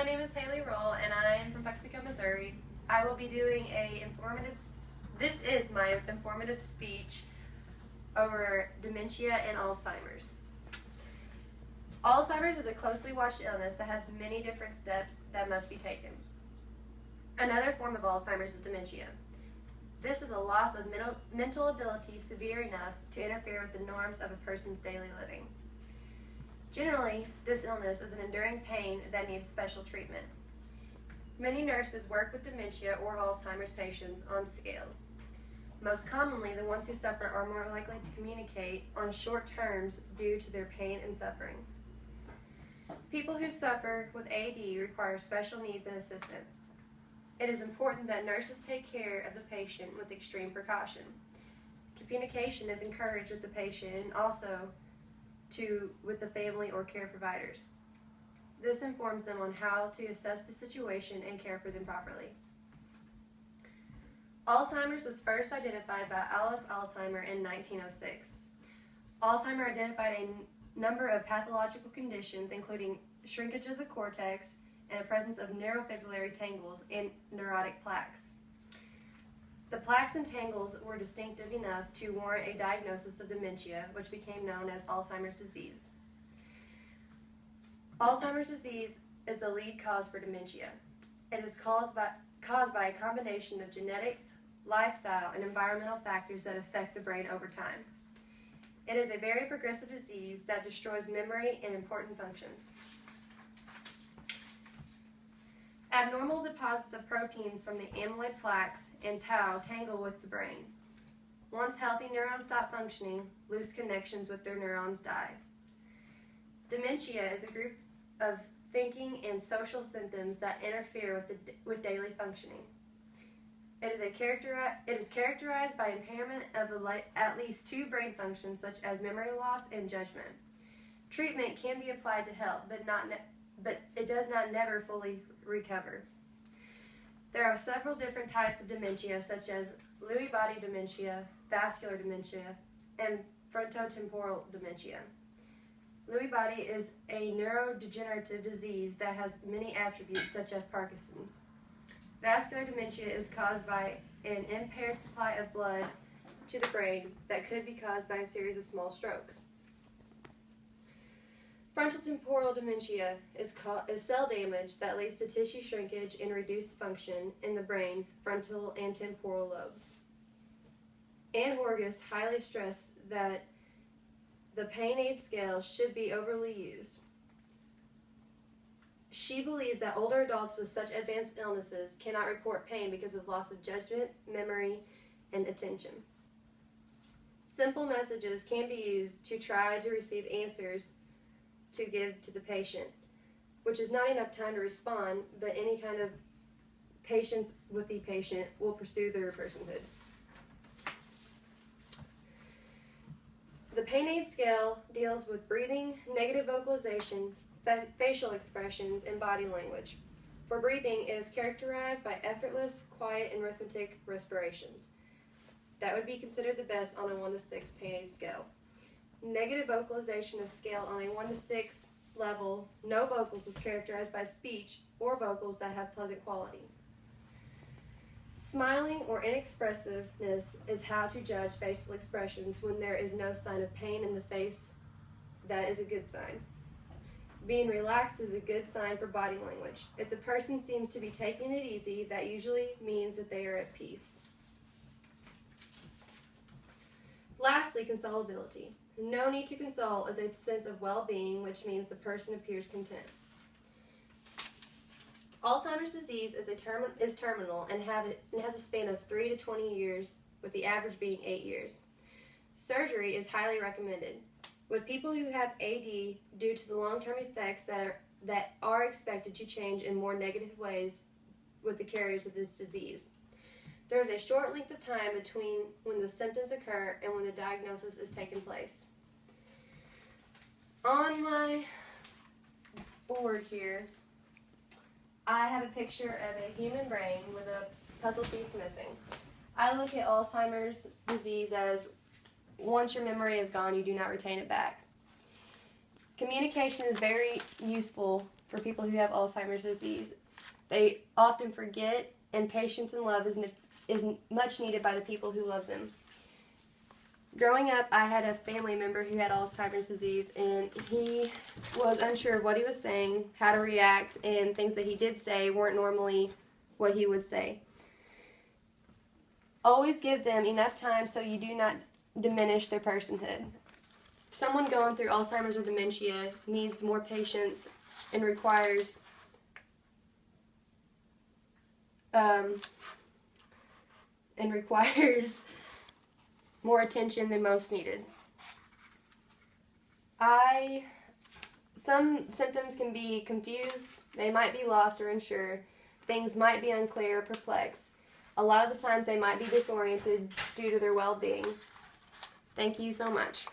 My name is Haley Roll, and I am from Mexico, Missouri. I will be doing this is my informative speech over dementia and Alzheimer's. Alzheimer's is a closely watched illness that has many different steps that must be taken. Another form of Alzheimer's is dementia. This is a loss of mental ability severe enough to interfere with the norms of a person's daily living. Generally, this illness is an enduring pain that needs special treatment. Many nurses work with dementia or Alzheimer's patients on scales. Most commonly, the ones who suffer are more likely to communicate on short terms due to their pain and suffering. People who suffer with AD require special needs and assistance. It is important that nurses take care of the patient with extreme precaution. Communication is encouraged with the patient and also with the family or care providers. This informs them on how to assess the situation and care for them properly. Alzheimer's was first identified by Alice Alzheimer in 1906. Alzheimer identified a number of pathological conditions, including shrinkage of the cortex and a presence of neurofibrillary tangles and neurotic plaques. The plaques and tangles were distinctive enough to warrant a diagnosis of dementia, which became known as Alzheimer's disease. Alzheimer's disease is the lead cause for dementia. It is caused by a combination of genetics, lifestyle, and environmental factors that affect the brain over time. It is a very progressive disease that destroys memory and important functions. Abnormal deposits of proteins from the amyloid plaques and tau tangle with the brain. Once healthy neurons stop functioning, loose connections with their neurons die. Dementia is a group of thinking and social symptoms that interfere with daily functioning. It is characterized by impairment of at least two brain functions, such as memory loss and judgment. Treatment can be applied to help, but it does not never fully recover. There are several different types of dementia, such as Lewy body dementia, vascular dementia, and frontotemporal dementia. Lewy body is a neurodegenerative disease that has many attributes, such as Parkinson's. Vascular dementia is caused by an impaired supply of blood to the brain that could be caused by a series of small strokes. Frontotemporal dementia is cell damage that leads to tissue shrinkage and reduced function in the brain, frontal and temporal lobes. Anne Horgus highly stressed that the pain aid scale should be overly used. She believes that older adults with such advanced illnesses cannot report pain because of loss of judgment, memory, and attention. Simple messages can be used to try to receive answers to give to the patient, which is not enough time to respond, but any kind of patience with the patient will pursue their personhood. The pain aid scale deals with breathing, negative vocalization, facial expressions, and body language. For breathing, it is characterized by effortless, quiet, and rhythmic respirations. That would be considered the best on a 1 to 6 pain aid scale. Negative vocalization is scaled on a 1 to 6 level. No vocals is characterized by speech or vocals that have pleasant quality. Smiling or inexpressiveness is how to judge facial expressions when there is no sign of pain in the face. That is a good sign. Being relaxed is a good sign for body language. If the person seems to be taking it easy, that usually means that they are at peace. Lastly, consolability. No need to console is a sense of well-being, which means the person appears content. Alzheimer's disease is terminal and has a span of 3 to 20 years, with the average being 8 years. Surgery is highly recommended. With people who have AD, due to the long-term effects that are expected to change in more negative ways with the carriers of this disease. There is a short length of time between when the symptoms occur and when the diagnosis is taking place. On my board here, I have a picture of a human brain with a puzzle piece missing. I look at Alzheimer's disease as once your memory is gone, you do not retain it back. Communication is very useful for people who have Alzheimer's disease. They often forget, and patience and love is much needed by the people who love them. Growing up, I had a family member who had Alzheimer's disease, and he was unsure of what he was saying, how to react, and things that he did say weren't normally what he would say. Always give them enough time so you do not diminish their personhood. Someone going through Alzheimer's or dementia needs more patience and requires more attention than most needed. Some symptoms can be confused, they might be lost or unsure, things might be unclear or perplexed. A lot of the times they might be disoriented due to their well-being. Thank you so much.